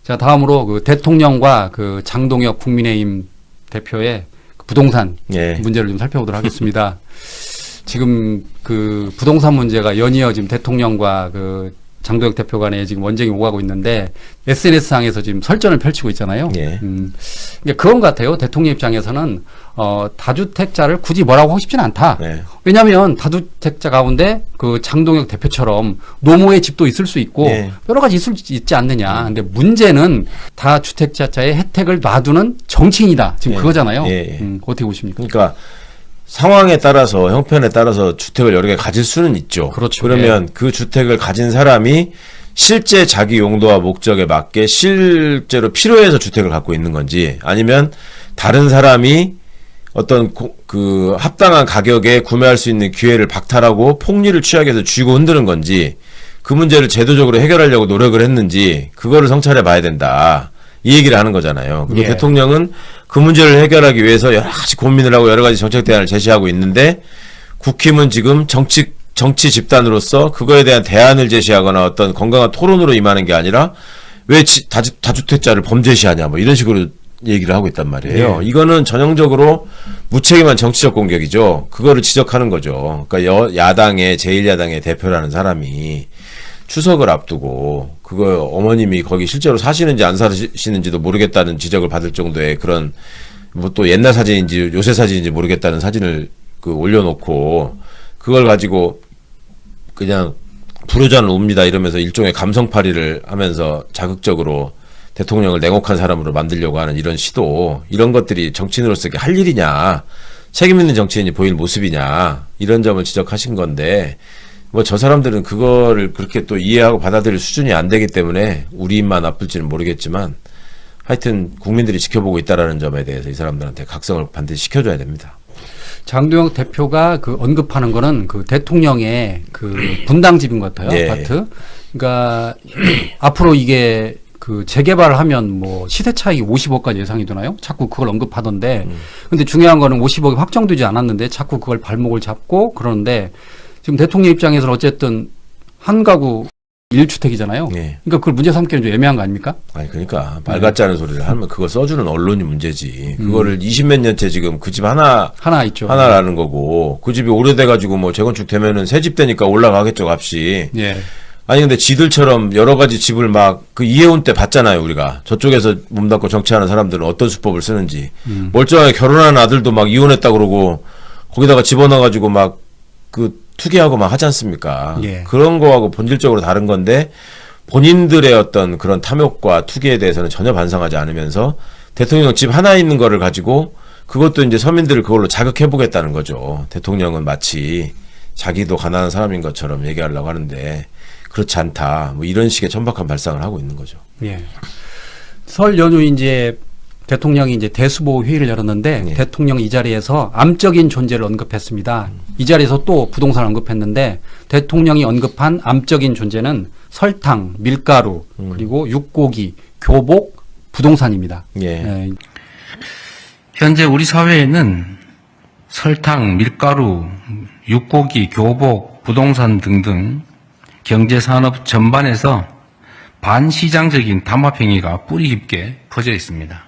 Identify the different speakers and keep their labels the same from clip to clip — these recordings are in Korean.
Speaker 1: 자, 다음으로 그 대통령과 그 장동혁 국민의힘 대표의 그 부동산
Speaker 2: 예.
Speaker 1: 문제를 좀 살펴보도록 하겠습니다. 지금 그 부동산 문제가 연이어 지금 대통령과 그 장동혁 대표 간에 지금 원쟁이 오가고 있는데 SNS상에서 지금 설전을 펼치고 있잖아요.
Speaker 2: 예.
Speaker 1: 그러니까 그런 것 같아요. 대통령 입장에서는 다주택자를 굳이 뭐라고 하고 싶지는 않다.
Speaker 2: 네.
Speaker 1: 왜냐하면 다주택자 가운데 그 장동혁 대표처럼 노모의 집도 있을 수 있고
Speaker 2: 예.
Speaker 1: 여러 가지 있지 않느냐. 근데 문제는 다주택자의 혜택을 놔두는 정치인이다. 지금
Speaker 2: 예.
Speaker 1: 그거잖아요.
Speaker 2: 예.
Speaker 1: 어떻게 보십니까?
Speaker 2: 그러니까 상황에 따라서 형편에 따라서 주택을 여러 개 가질 수는 있죠.
Speaker 1: 그렇죠.
Speaker 2: 그러면 그 주택을 가진 사람이 실제 자기 용도와 목적에 맞게 실제로 필요해서 주택을 갖고 있는 건지 아니면 다른 사람이 어떤 그 합당한 가격에 구매할 수 있는 기회를 박탈하고 폭리를 취하게 해서 쥐고 흔드는 건지 그 문제를 제도적으로 해결하려고 노력을 했는지 그거를 성찰해 봐야 된다. 이 얘기를 하는 거잖아요. 그리고
Speaker 1: 예.
Speaker 2: 대통령은 그 문제를 해결하기 위해서 여러 가지 고민을 하고 여러 가지 정책 대안을 제시하고 있는데 국힘은 지금 정치 집단으로서 그거에 대한 대안을 제시하거나 어떤 건강한 토론으로 임하는 게 아니라 왜 다주택자를 범죄시하냐 뭐 이런 식으로 얘기를 하고 있단 말이에요.
Speaker 1: 예.
Speaker 2: 이거는 전형적으로 무책임한 정치적 공격이죠. 그거를 지적하는 거죠. 그러니까 야당의 제1야당의 대표라는 사람이 추석을 앞두고 그거 어머님이 거기 실제로 사시는지 안 사시는지도 모르겠다는 지적을 받을 정도의 그런 뭐 또 옛날 사진인지 요새 사진인지 모르겠다는 사진을 그 올려놓고 그걸 가지고 그냥 불효자는 옵니다 이러면서 일종의 감성팔이를 하면서 자극적으로 대통령을 냉혹한 사람으로 만들려고 하는 이런 시도 이런 것들이 정치인으로서 할 일이냐 책임 있는 정치인이 보일 모습이냐 이런 점을 지적하신 건데 뭐 저 사람들은 그거를 그렇게 또 이해하고 받아들일 수준이 안 되기 때문에 우리 입만 아플지는 모르겠지만 하여튼 국민들이 지켜보고 있다라는 점에 대해서 이 사람들한테 각성을 반드시 시켜줘야 됩니다.
Speaker 1: 장동혁 대표가 그 언급하는 거는 그 대통령의 그 분당집인 것 같아요.
Speaker 2: 예.
Speaker 1: 아파트. 그러니까 앞으로 이게 그 재개발을 하면 뭐 시세 차익이 50억까지 예상이 되나요? 자꾸 그걸 언급하던데. 근데 중요한 거는 50억이 확정되지 않았는데 자꾸 그걸 발목을 잡고 그러는데 지금 대통령 입장에서는 어쨌든 한 가구 1주택이잖아요.
Speaker 2: 예.
Speaker 1: 그러니까 그걸 문제 삼기는 좀 애매한 거 아닙니까?
Speaker 2: 아니 그러니까 말 같지 않은 소리를 하면 그거 써주는 언론이 문제지. 그거를 20몇 년째 지금 그 집 하나
Speaker 1: 있죠.
Speaker 2: 하나라는 거고 그 집이 오래돼가지고 뭐 재건축 되면은 새 집 되니까 올라가겠죠 값이.
Speaker 1: 예.
Speaker 2: 아니 근데 지들처럼 여러 가지 집을 막 그 이해운 때 봤잖아요 우리가 저쪽에서 몸담고 정치하는 사람들은 어떤 수법을 쓰는지 멀쩡하게 결혼한 아들도 막 이혼했다 그러고 거기다가 집어넣어가지고 막 그 투기하고 막 하지 않습니까?
Speaker 1: 예.
Speaker 2: 그런 거하고 본질적으로 다른 건데 본인들의 어떤 그런 탐욕과 투기에 대해서는 전혀 반성하지 않으면서 대통령 집 하나 있는 거를 가지고 그것도 이제 서민들을 그걸로 자극해 보겠다는 거죠. 대통령은 마치 자기도 가난한 사람인 것처럼 얘기하려고 하는데 그렇지 않다. 뭐 이런 식의 천박한 발상을 하고 있는 거죠.
Speaker 1: 예. 설 연휴 이제 대통령이 이제 대수보 회의를 열었는데
Speaker 2: 예.
Speaker 1: 대통령이 이 자리에서 암적인 존재를 언급했습니다. 이 자리에서 또 부동산을 언급했는데 대통령이 언급한 암적인 존재는 설탕, 밀가루, 그리고 육고기, 교복, 부동산입니다.
Speaker 2: 예.
Speaker 1: 예.
Speaker 3: 현재 우리 사회에는 설탕, 밀가루, 육고기, 교복, 부동산 등등 경제산업 전반에서 반시장적인 담합행위가 뿌리 깊게 퍼져 있습니다.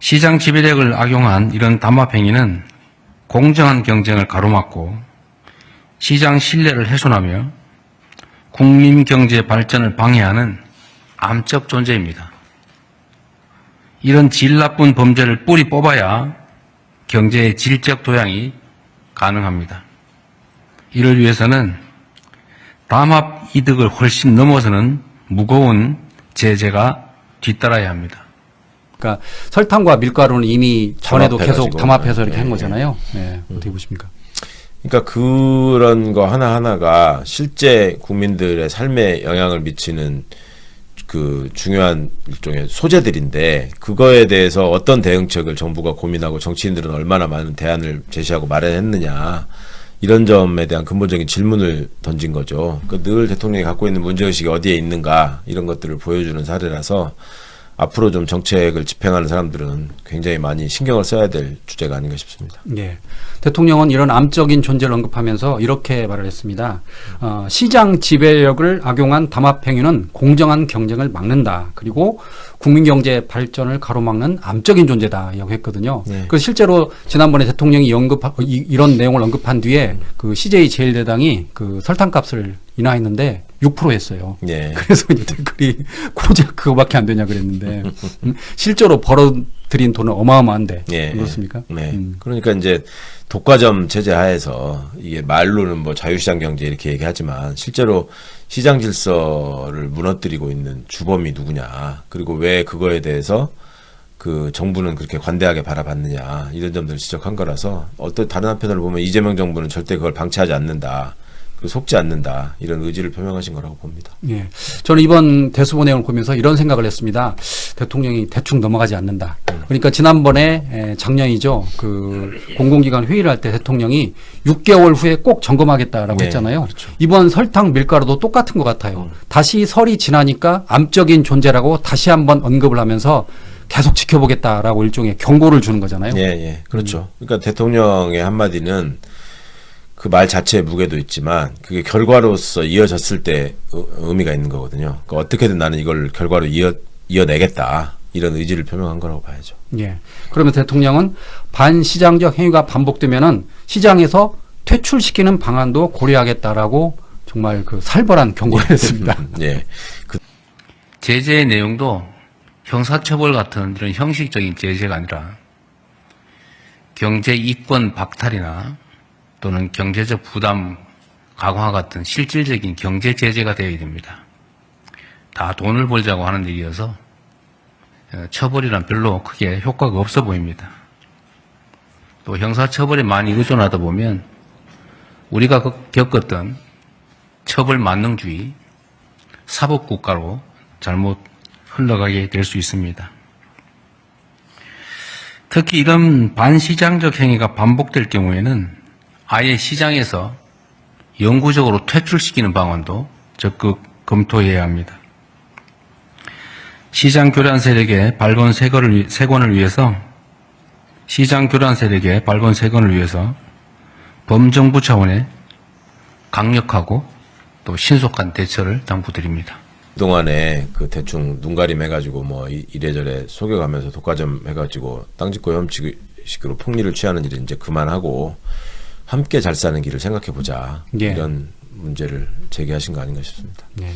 Speaker 3: 시장 지배력을 악용한 이런 담합행위는 공정한 경쟁을 가로막고 시장 신뢰를 훼손하며 국민 경제 발전을 방해하는 암적 존재입니다. 이런 질 나쁜 범죄를 뿌리 뽑아야 경제의 질적 도양이 가능합니다. 이를 위해서는 담합 이득을 훨씬 넘어서는 무거운 제재가 뒤따라야 합니다.
Speaker 1: 그러니까 설탕과 밀가루는 이미 전에도 계속
Speaker 2: 담합해가지고.
Speaker 1: 담합해서 이렇게 한
Speaker 2: 예.
Speaker 1: 거잖아요. 네. 어떻게 보십니까?
Speaker 2: 그러니까 그런 거 하나하나가 실제 국민들의 삶에 영향을 미치는 그 중요한 일종의 소재들인데 그거에 대해서 어떤 대응책을 정부가 고민하고 정치인들은 얼마나 많은 대안을 제시하고 마련했느냐 이런 점에 대한 근본적인 질문을 던진 거죠. 그러니까 늘 대통령이 갖고 있는 문제의식이 어디에 있는가 이런 것들을 보여주는 사례라서 앞으로 좀 정책을 집행하는 사람들은 굉장히 많이 신경을 써야 될 주제가 아닌가 싶습니다.
Speaker 1: 예. 대통령은 이런 암적인 존재를 언급하면서 이렇게 말을 했습니다. 시장 지배력을 악용한 담합행위는 공정한 경쟁을 막는다. 그리고 국민경제 발전을 가로막는 암적인 존재다라고 했거든요.
Speaker 2: 네.
Speaker 1: 그래서 실제로 지난번에 대통령이 이런 내용을 언급한 뒤에 그 CJ 제일대당이 그 설탕값을 인하했는데 6% 했어요.
Speaker 2: 예.
Speaker 1: 그래서 이제 댓글이 고작 그거밖에 안 되냐 그랬는데 실제로 벌어들인 돈은 어마어마한데
Speaker 2: 예.
Speaker 1: 그렇습니까?
Speaker 2: 네. 그러니까 이제 독과점 체제 하에서 이게 말로는 뭐 자유시장 경제 이렇게 얘기하지만 실제로 시장 질서를 무너뜨리고 있는 주범이 누구냐. 그리고 왜 그거에 대해서 그 정부는 그렇게 관대하게 바라봤느냐. 이런 점들을 지적한 거라서 어떤 다른 한편으로 보면 이재명 정부는 절대 그걸 방치하지 않는다. 속지 않는다. 이런 의지를 표명하신 거라고 봅니다.
Speaker 1: 예. 저는 이번 대수보 내용을 보면서 이런 생각을 했습니다. 대통령이 대충 넘어가지 않는다. 그러니까 지난번에 작년이죠. 그 공공기관 회의를 할 때 대통령이 6개월 후에 꼭 점검하겠다라고
Speaker 2: 네,
Speaker 1: 했잖아요.
Speaker 2: 그렇죠.
Speaker 1: 이번 설탕 밀가루도 똑같은 것 같아요. 다시 설이 지나니까 암적인 존재라고 다시 한번 언급을 하면서 계속 지켜보겠다라고 일종의 경고를 주는 거잖아요.
Speaker 2: 예, 예. 그렇죠. 그러니까 대통령의 한마디는 그 말 자체의 무게도 있지만 그게 결과로서 이어졌을 때 의미가 있는 거거든요. 그러니까 어떻게든 나는 이걸 결과로 이어내겠다. 이런 의지를 표명한 거라고 봐야죠.
Speaker 1: 예. 그러면 대통령은 반시장적 행위가 반복되면은 시장에서 퇴출시키는 방안도 고려하겠다라고 정말 그 살벌한 경고를 했습니다.
Speaker 2: 예.
Speaker 3: 제재의 내용도 형사처벌 같은 이런 형식적인 제재가 아니라 경제 이권 박탈이나 또는 경제적 부담 강화 같은 실질적인 경제 제재가 되어야 됩니다. 다 돈을 벌자고 하는 일이어서 처벌이란 별로 크게 효과가 없어 보입니다. 또 형사처벌에 많이 의존하다 보면 우리가 겪었던 처벌 만능주의, 사법국가로 잘못 흘러가게 될 수 있습니다. 특히 이런 반시장적 행위가 반복될 경우에는 아예 시장에서 영구적으로 퇴출시키는 방안도 적극 검토해야 합니다. 시장 교란 세력의 발본 세권을 위해서 범정부 차원의 강력하고 또 신속한 대처를 당부드립니다.
Speaker 2: 그동안에 그 대충 눈가림 해가지고 뭐 이래저래 속여가면서 독과점 해가지고 땅짓고 혐식으로 폭리를 취하는 일은 이제 그만하고 함께 잘 사는 길을 생각해보자.
Speaker 1: 예.
Speaker 2: 이런 문제를 제기하신 거 아닌가 싶습니다.
Speaker 1: 예.